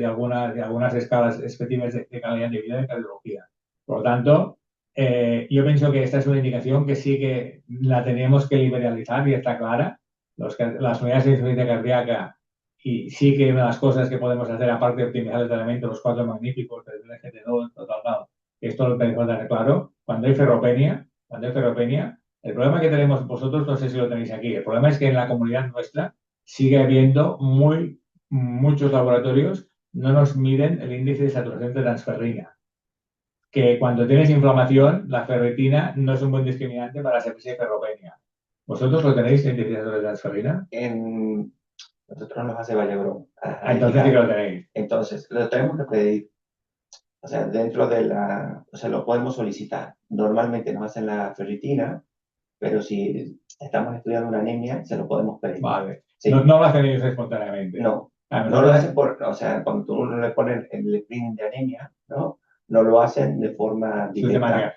escalas específicas de calidad de vida de cardiología. Por lo tanto, yo pienso que esta es una indicación que sí que la tenemos que liberalizar y está clara. Las unidades de insuficiencia cardíaca, y sí que una de las cosas que podemos hacer, aparte de optimizar el tratamiento, los 4 magníficos, el GT2, tal, esto lo tenemos que tener claro. Cuando hay ferropenia, el problema que tenemos vosotros, no sé si lo tenéis aquí, el problema es que en la comunidad nuestra sigue habiendo muchos laboratorios no nos miden el índice de saturación de transferrina. Que cuando tienes inflamación, la ferritina no es un buen discriminante para saber si hay ferropenia. ¿Vosotros lo tenéis, el índice de transferrina? Nosotros nos hace Vallebrón. Entonces sí que lo tenéis. Entonces, lo tenemos que pedir. O sea, o sea, lo podemos solicitar. Normalmente nos hacen la ferritina, pero si estamos estudiando una anemia, se lo podemos pedir. Vale. Sí. No lo hacen ellos espontáneamente. No. No lo hacen o sea, cuando uno le pone el screening de anemia, ¿no? no lo hacen de forma directa. Sistemática.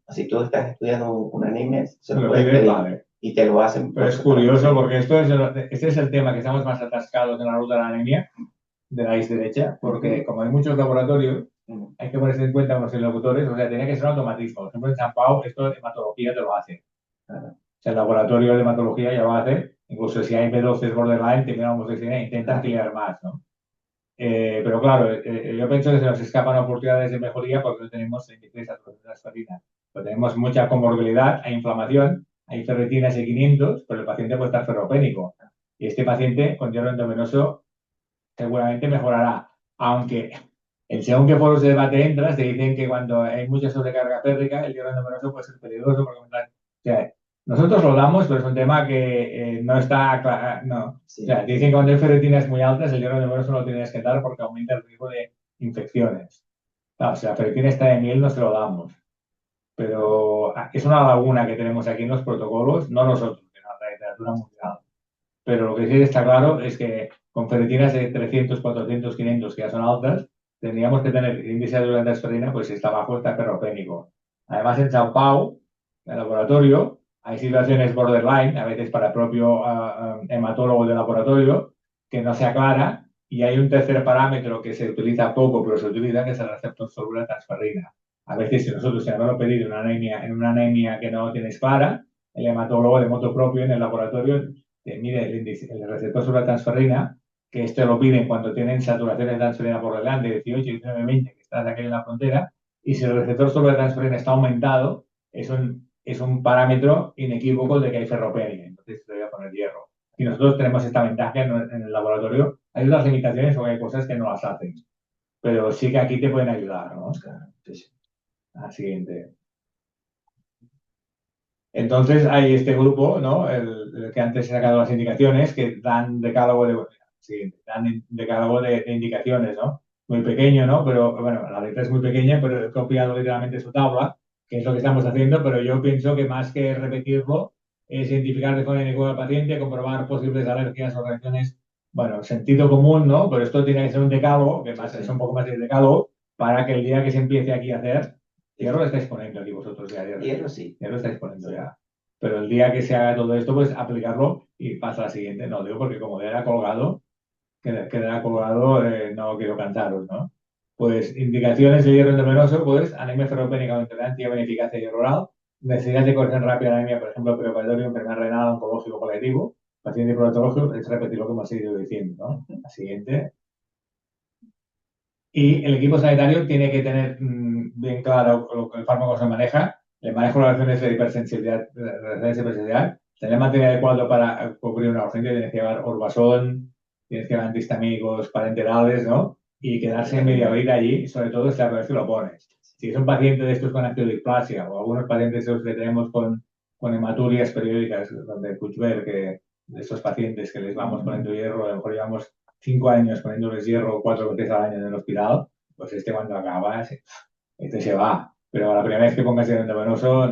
Si tú estás estudiando una anemia, se lo Lo puedes pides, pedir vale. y te lo hacen. Pero es curioso porque este es el tema que estamos más atascados en la ruta de la anemia, de la derecha, porque como hay muchos laboratorios, hay que ponerse en cuenta unos interlocutores, o sea, tiene que ser un automatismo. Por ejemplo, en San Pau, esto de hematología te lo hace. O sea, el laboratorio de hematología ya lo hace, incluso si hay B12 borderline, te miran homosexualidad e intentan ampliar más, ¿no? Pero claro, yo pienso que se nos escapan oportunidades de mejoría porque no tenemos índices de aspirina. Pero tenemos mucha comorbilidad, hay inflamación, hay ferritina S500, pero el paciente puede estar ferropénico. Y este paciente con hierro endovenoso seguramente mejorará. Aunque en según qué foros de debate entras, te dicen que cuando hay mucha sobrecarga férrica, el hierro endovenoso puede ser peligroso. Porque, o sea, nosotros lo damos, pero es un tema que no está no. Sí. O sea, te dicen que cuando hay ferritinas muy altas, el hierro endovenoso no lo tienes que dar porque aumenta el riesgo de infecciones. Claro, si la ferritina está de 1000, no se lo damos. Pero es una laguna que tenemos aquí en los protocolos, no nosotros, sino la literatura mundial. Pero lo que sí está claro es que con ferritinas de 300, 400, 500, que ya son altas, tendríamos que tener el índice de aspirina, pues si está bajo, está ferropénico. Además, en Sao Paulo, en el laboratorio, hay situaciones borderline, a veces para el propio hematólogo del laboratorio, que no se aclara, y hay un tercer parámetro que se utiliza poco, pero se utiliza, que es el receptor soluble transferrina. A veces, si nosotros tenemos pedido en una anemia que no tienes clara, el hematólogo de moto propio en el laboratorio mide el receptor sobre la transferrina, que esto lo piden cuando tienen saturación de transferina por delante, 18, 19, 20, que estás aquí en la frontera, y si el receptor sobre la transferina está aumentado, es un parámetro inequívoco de que hay ferropenia, entonces se debe poner hierro. Y nosotros tenemos esta ventaja en el laboratorio. Hay otras limitaciones o hay cosas que no las hacen, pero sí que aquí te pueden ayudar, ¿no? Entonces, al siguiente. Entonces hay este grupo, ¿no? El que antes he sacado las indicaciones, que dan decálogo de indicaciones, ¿no? Muy pequeño, ¿no? Pero bueno, la letra es muy pequeña, pero he copiado literalmente su tabla, que es lo que estamos haciendo, pero yo pienso que más que repetirlo, es identificar de forma inequívoca al paciente, comprobar posibles alergias o reacciones, bueno, sentido común, ¿no? Pero esto tiene que ser un decálogo, que más es un poco más de decálogo, para que el día que se empiece aquí a hacer, hierro lo estáis poniendo aquí vosotros ya. Hierro sí. Ya lo estáis poniendo ya. Pero el día que se haga todo esto, pues aplicarlo y pasa a la siguiente. No, digo porque como quedará colgado, no quiero cantaros, ¿no? Pues indicaciones de hierro endovenoso, pues anemia ferropénica o intolerancia, beneficacia hierro oral, necesidad de corrección rápida de anemia, por ejemplo, preoperatorio, enfermedad renal, oncológico, paliativo, paciente protológico, es repetir lo que hemos ido diciendo, ¿no? La siguiente. Y el equipo sanitario tiene que tener bien claro lo que el fármaco se maneja, el manejo de las relaciones de hipersensibilidad, tener material adecuado para cubrir una urgencia, tienes que llevar orbazón, tienes que llevar antihistamínicos parenterales, ¿no? Y quedarse media horita allí, sobre todo si la primera vez que lo pones. Si es un paciente de estos con actiodisplasia o algunos pacientes de los que tenemos con hematurias periódicas, donde Kuchberg, que de estos pacientes que les vamos poniendo hierro, a lo mejor llevamos 5 años poniéndoles hierro 4 veces al año en el hospital, pues cuando acaba, este se va. Pero la primera vez que pongas hierro endovenoso,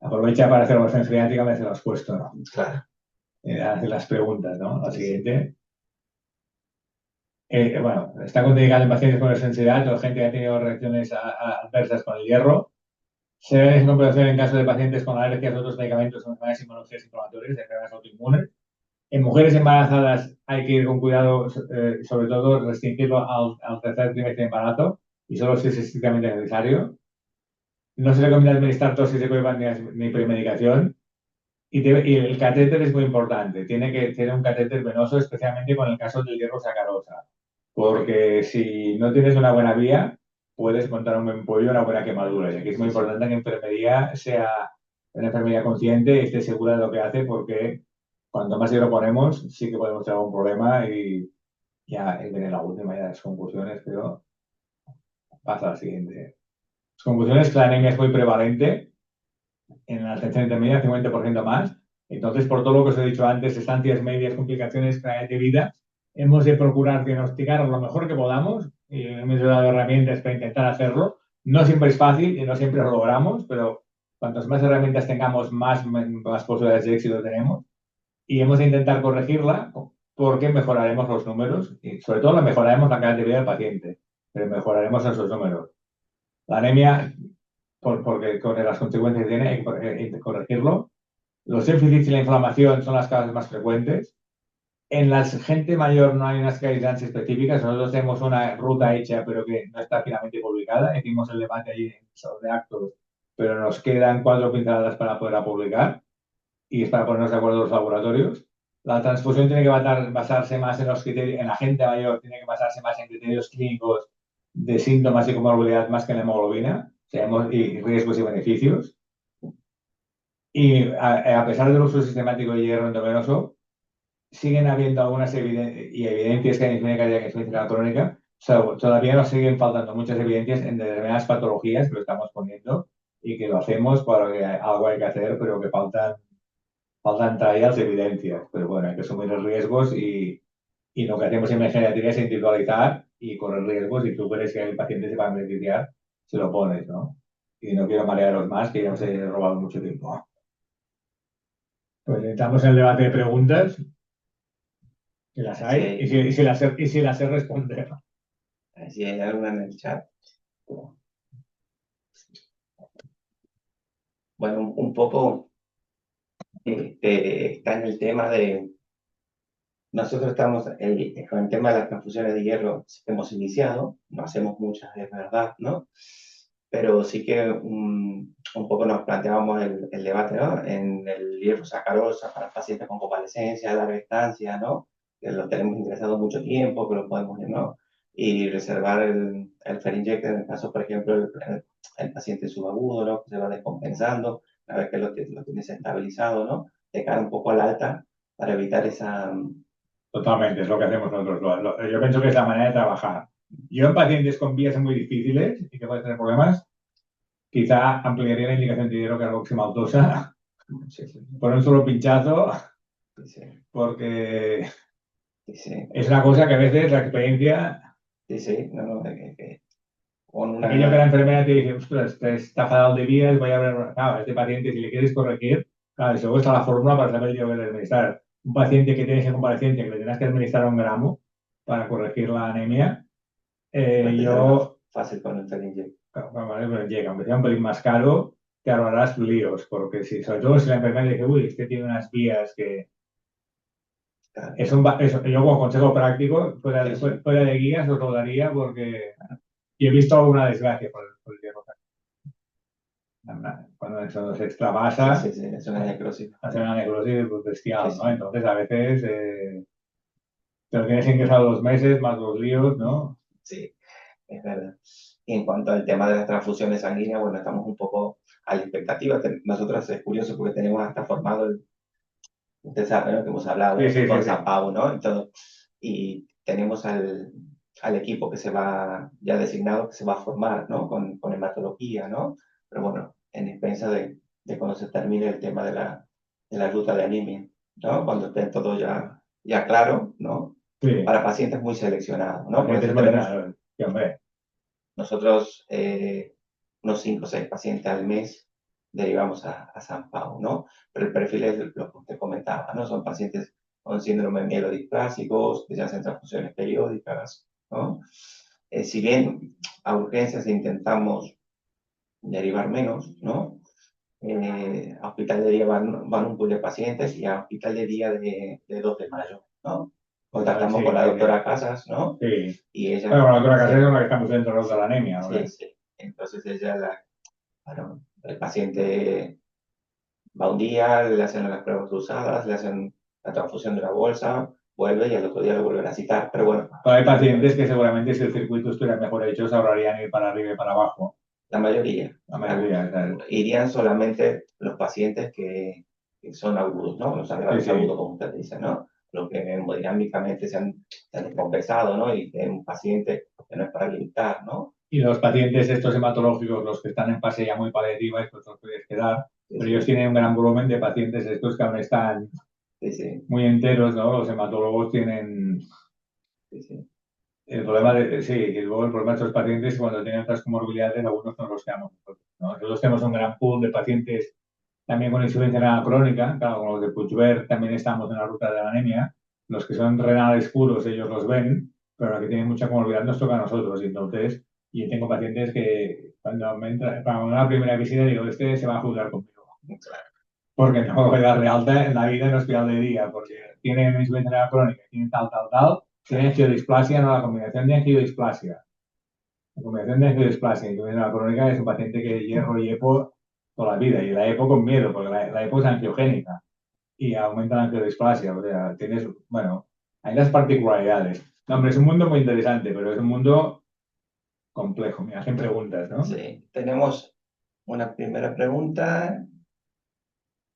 aprovecha para hacer la oración freática, me hace lo has puesto, ¿no? Claro. Hacer las preguntas, ¿no? La siguiente. Bueno, está contraindicado en pacientes con sensibilidad o gente que ha tenido reacciones adversas con el hierro. Se ve descompensación en caso de pacientes con alergias a otros medicamentos o enfermedades inmunológicas inflamatorias, enfermedades autoinmunes. En mujeres embarazadas hay que ir con cuidado, sobre todo restringirlo al tercer trimestre de embarazo y solo si es estrictamente necesario. No se recomienda administrar dosis de coiban ni premedicación. Y el catéter es muy importante. Tiene que tener un catéter venoso, especialmente con el caso del hierro sacarosa. Porque si no tienes una buena vía, puedes montar un buen pollo, una buena quemadura. Y aquí es muy importante que la enfermería sea una enfermería consciente y esté segura de lo que hace, porque cuanto más hierro ponemos, sí que podemos tener un problema y ya viene la última ya de las conclusiones, pero pasa a la siguiente. Las conclusiones que la anemia es muy prevalente en la atención intermedia, 50% más. Entonces, por todo lo que os he dicho antes, estancias medias, complicaciones de vida, hemos de procurar diagnosticar lo mejor que podamos y hemos dado herramientas para intentar hacerlo. No siempre es fácil y no siempre lo logramos, pero cuantas más herramientas tengamos, más posibilidades de éxito tenemos. Y hemos de intentar corregirla porque mejoraremos los números y sobre todo mejoraremos la calidad de vida del paciente, pero mejoraremos esos números. La anemia, porque con las consecuencias que tiene, hay que corregirlo. Los déficits y la inflamación son las causas más frecuentes. En la gente mayor no hay unas guidelines específicas. Nosotros tenemos una ruta hecha, pero que no está finalmente publicada. Hicimos el debate allí en sobre actos, pero nos quedan 4 pinceladas para poderla publicar y es para ponernos de acuerdo los laboratorios. La transfusión tiene que basarse más en los criterios, en la gente mayor tiene que basarse más en criterios clínicos de síntomas y comorbilidad más que en la hemoglobina, y riesgos y beneficios. Y a pesar del uso sistemático de hierro endovenoso, siguen habiendo algunas evidencias que hay en clínica cardíaca y insuficiencia crónica. Todavía nos siguen faltando muchas evidencias en determinadas patologías que lo estamos poniendo y que lo hacemos porque algo hay que hacer, pero que faltan trials evidencias. Pero bueno, hay que asumir los riesgos y lo que hacemos en geriatría es individualizar y correr riesgos y tú crees que el paciente se va a beneficiar, se lo pones, ¿no? Y no quiero marearos más, que ya os he robado mucho tiempo. Pues entramos en el debate de preguntas, que las hay, Sí, y si las sé responder. si hay alguna en el chat. Bueno, un poco está en el tema de. Nosotros estamos con el tema de las transfusiones de hierro, hemos iniciado, no hacemos muchas de verdad, ¿no? Pero sí que un poco nos planteábamos el debate, ¿no? En el hierro sacarosa para pacientes con convalescencia, larga estancia, ¿no? Que lo tenemos interesado mucho tiempo, que lo podemos, ¿no? Y reservar el Ferinject en el caso, por ejemplo, el paciente subagudo, ¿no? Que se va descompensando, a ver que lo tienes estabilizado, ¿no? De cara un poco al alta para evitar esa. Totalmente, es lo que hacemos nosotros. Yo pienso que es la manera de trabajar. Yo en pacientes con vías muy difíciles y que pueden tener problemas, quizá ampliaría la indicación de hidrocarboximaltosa Sí, sí, por un solo pinchazo, sí, porque sí, sí, es una cosa que a veces la experiencia, sí, sí, no, no, con aquello que la una. enfermera te dice, ostras, está fatal de vías, voy a ver, claro, a este paciente si le quieres corregir, claro, y luego está la fórmula para saber el que administrar. Un paciente que tienes en convaleciente que le tienes que administrar 1 gramo para corregir la anemia, Pues te sale más yo fácil con el Ferinject. vale, pero llega, aunque sea un pelín más caro, te ahorrarás líos, porque si, sobre todo si la enfermera dice, uy, este tiene unas vías que Claro, yo como consejo práctico, sí, sí, fuera de guías, os lo daría porque yo he visto alguna desgracia por el hierro. Cuando eso se sí, extravasa, sí, sí, es una necrosis. hace una necrosis pues, Sí, bestial, ¿no? sí, Entonces a veces te lo tienes ingresado 2 meses, más los líos, ¿no? sí, es verdad. Y en cuanto al tema de las transfusiones sanguíneas, bueno, estamos un poco a la expectativa. Nosotros es curioso porque tenemos hasta formado usted sabe, ¿no? Que hemos Sí, hablado sí, sí, con San sí. Pau, ¿no? Y tenemos al equipo que se va, ya designado, que se va a formar, ¿no? Con hematología, ¿no? Pero bueno, en expensa de cuando se termine el tema de la ruta de anemia, ¿no? Cuando esté todo ya claro, ¿no? Sí, Para pacientes muy seleccionados, ¿no? Por pacientes eso muy tenemos raros. Sí, hombre. nosotros unos 5 o 6 pacientes al mes derivamos a San Pau, ¿no? Pero el perfil es lo que usted comentaba, ¿no? Son pacientes con síndrome mielodisplásicos, que se hacen transfusiones periódicas, ¿no? Si bien a urgencias intentamos derivar menos, ¿no? A hospital de día van un pool de pacientes y a hospital de día de 2 de mayo, ¿no? Vale, Contactamos sí, con la sí, sí. doctora Casas, ¿no? Sí. Y Bueno, ella con la otra casa es hace, con la que estamos dentro de la anemia, ¿no? sí, sí. Entonces ella bueno, el paciente va un día, le hacen las pruebas cruzadas, le hacen la transfusión de la bolsa, vuelve y al otro día lo vuelven a citar. Pero bueno, Pero hay pacientes que seguramente si el circuito estuviera mejor hecho se ahorrarían ir para arriba y para abajo. la mayoría, La claro, mayoría, ¿sabes? irían solamente los pacientes que son agudos, ¿no? Los Sí, agraves sí. agudos, como usted dice, ¿no? Los que hemodinámicamente se han descompensado, ¿no? Y que es un paciente que no es para limitar, ¿no? Y los pacientes estos hematológicos, los que están en fase ya muy paliativa, estos los puedes quedar, Sí, pero ellos sí, tienen un gran volumen de pacientes estos que aún están sí, sí, muy enteros, ¿no? Los hematólogos tienen sí, sí, el problema de, sí, y luego el problema de estos pacientes cuando tienen otras comorbilidades, algunos no los quedamos nosotros, ¿no? Nosotros tenemos un gran pool de pacientes también con insuficiencia renal crónica, claro, con los de Puigvert también estamos en la ruta de la anemia, los que son renales puros ellos los ven, pero los que tienen mucha comorbilidad nos toca a nosotros, y entonces Y yo tengo pacientes que cuando me entra la primera visita digo, este se va a juzgar conmigo. Porque no voy a dar de alta en la vida en el hospital de día, porque tiene insuficiencia crónica, tiene tal, tiene angiodisplasia, no la combinación de angiodisplasia. La combinación de angiodisplasia y insuficiencia crónica es un paciente que hierro y EPO toda la vida, y la EPO con miedo, porque la EPO es angiogénica y aumenta la angiodisplasia, o sea, tienes, bueno, hay las particularidades. No, hombre, es un mundo muy interesante, pero es un mundo complejo. Me hacen preguntas, ¿no? Sí, tenemos una primera pregunta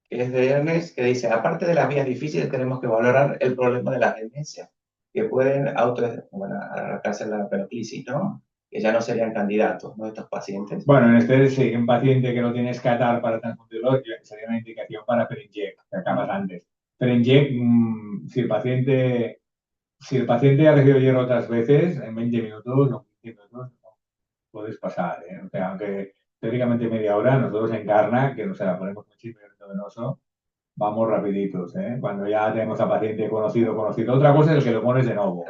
que es de Ernest, que dice, aparte de las vías difíciles, tenemos que valorar el problema de las demencias, que pueden arrastrarse la peroxisis, ¿no? Que ya no serían candidatos, ¿no? Estos pacientes. Bueno, en este sí, un paciente que no tienes catar para transfundirlo sería una indicación para Perinject, que acabas antes. Perinject, si el paciente ha recibido hierro otras veces, en 20 minutos o 15 minutos, no puedes pasar, ¿eh? O sea, aunque teóricamente media hora, nosotros en Carna, que nos la ponemos muy chip venoso, vamos rapiditos, ¿eh? Cuando ya tenemos a paciente conocido. Otra cosa es el que lo pones de nuevo.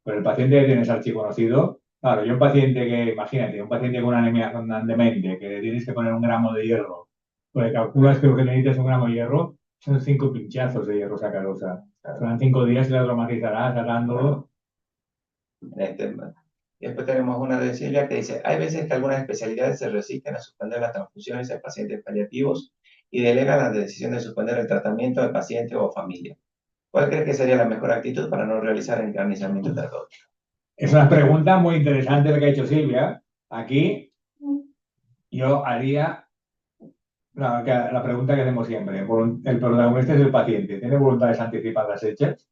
Pero el paciente que tienes archiconocido, claro, yo un paciente que, imagínate, un paciente con una anemia, con una demente, que le tienes que poner 1 gramo de hierro, pues calculas que lo que necesitas es 1 gramo de hierro, son 5 pinchazos de hierro sacarosa. Serán 5 días y la traumatizarás sacándolo. Y después tenemos una de Silvia que dice, hay veces que algunas especialidades se resisten a suspender las transfusiones en pacientes paliativos y delegan la decisión de suspender el tratamiento al paciente o familia. ¿Cuál crees que sería la mejor actitud para no realizar encarnizamiento terapéutico? Es una pregunta muy interesante la que ha hecho Silvia. Aquí yo haría la pregunta que hacemos siempre. El protagonista es el paciente. ¿Tiene voluntades anticipadas hechas?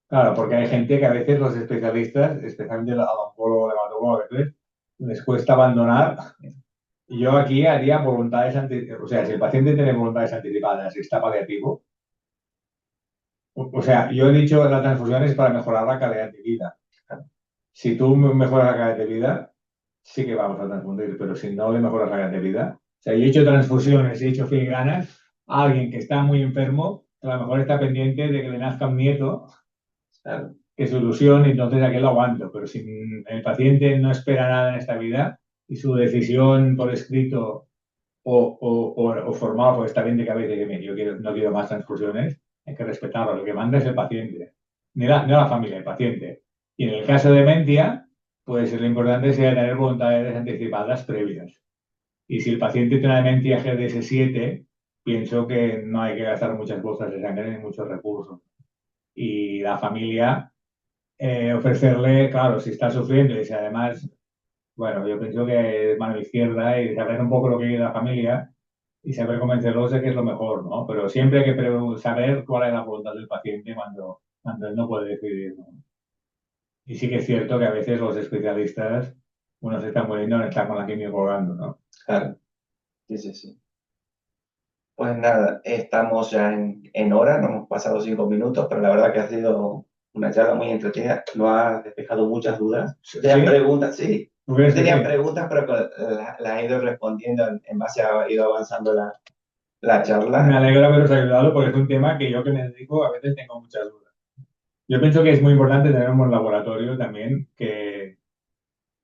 Claro, porque hay gente que a veces los especialistas, especialmente el oncólogo, el hematólogo, a veces les cuesta abandonar. Y yo aquí haría voluntades anticipadas. O sea, si el paciente tiene voluntades anticipadas y está paliativo, o sea, yo he dicho la transfusión es para mejorar la calidad de vida. Si tú mejoras la calidad de vida, sí que vamos a transfundir, pero si no le mejoras la calidad de vida. O sea, yo he hecho transfusiones, he hecho filigranas a alguien que está muy enfermo, que a lo mejor está pendiente de que le nazca un nieto, que es su ilusión, y entonces aquel lo aguanto. Pero si el paciente no espera nada en esta vida y su decisión por escrito o formal, porque está bien de cabeza y dice, yo no quiero más transfusiones, hay que respetarlo. Lo que manda es el paciente, no la familia, el paciente. Y en el caso de demencia, pues lo importante sería tener voluntades anticipadas previas. Y si el paciente tiene una demencia GDS7, pienso que no hay que gastar muchas bolsas de sangre ni muchos recursos. Y la familia, ofrecerle, claro, si está sufriendo y si además, bueno, yo pienso que es mano izquierda y saber un poco lo que quiere la familia y saber convencerlos de que es lo mejor, ¿no? Pero siempre hay que saber cuál es la voluntad del paciente cuando él no puede decidir, ¿no? Y sí que es cierto que a veces los especialistas, uno se está muriendo en estar con la quimio colgando, ¿no? Claro, sí. Pues nada, estamos ya en hora, nos hemos pasado 5 minutos, pero la verdad que ha sido una charla muy entretenida, nos ha despejado muchas dudas. Tenía preguntas, sí. Tenía preguntas, pero las he ido respondiendo en base a ido avanzando la charla. Me alegra haberos ayudado porque es un tema que yo que me dedico a veces tengo muchas dudas. Yo pienso que es muy importante tener un buen laboratorio también que...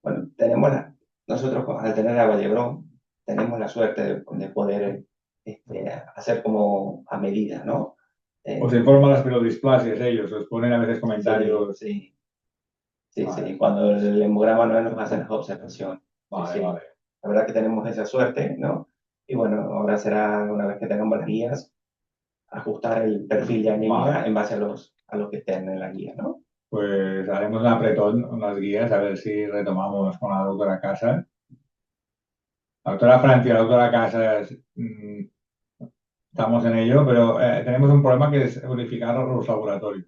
Bueno, nosotros al tener a Vallebrón, tenemos la suerte de poder hacer como a medida, ¿no? Os informan las pielodisplasias ellos, os ponen a veces comentarios. Sí. Cuando el hemograma no nos hacen las observaciones. Vale. La verdad que tenemos esa suerte, ¿no? Y bueno, ahora será, una vez que tengamos las guías, ajustar el perfil de anemia en base a los que estén en la guía, ¿no? Pues haremos un apretón, unas guías, a ver si retomamos con la doctora Casas. La doctora Francia, la doctora Casas, estamos en ello, pero tenemos un problema que es unificar los laboratorios.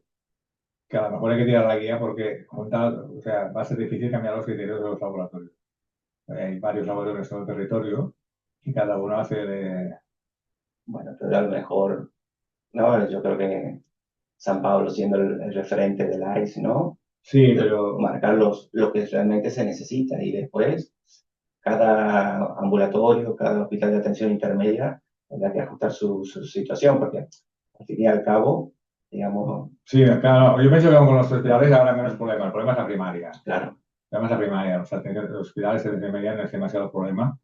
Que a lo mejor hay que tirar la guía porque va a ser difícil cambiar los criterios de los laboratorios. Hay varios laboratorios en el territorio y cada uno hace de... Bueno, pero a lo mejor, no, yo creo que San Pablo siendo el referente del AIS, ¿no? Sí, pero... Marcar lo que realmente se necesita y después cada ambulatorio, cada hospital de atención intermedia tendrá que ajustar su situación porque al fin y al cabo, digamos... Sí, claro, yo pienso que con los hospitales habrá menos problemas, el problema es la primaria. Claro. Además, la primaria, los hospitales de atención media no es demasiado problema.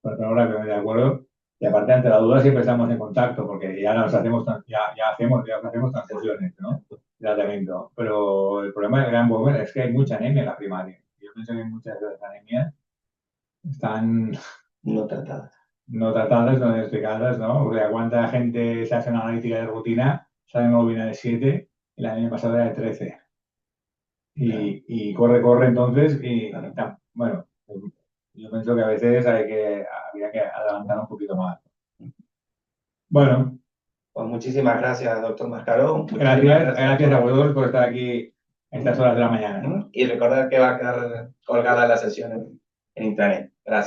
Pero ahora que me de acuerdo. Y aparte, ante la duda, siempre estamos en contacto, porque ya nos hacemos, ya hacemos transfusiones, ¿no? De tratamiento. Pero el problema del gran volumen es que hay mucha anemia en la primaria. Yo pienso que muchas de las anemias están No tratadas. no tratadas, no diagnosticadas, ¿no? O sea, cuánta gente se hace una analítica de rutina, sale hemoglobina de 7 y la año pasado era de 13. Y corre entonces bueno, yo pienso que a veces habría que adelantar un poquito más. Bueno, Pues muchísimas gracias, doctor Mascaró. gracias a vosotros por estar aquí a estas horas de la mañana. Y recordar que va a quedar colgada la sesión en internet. Gracias.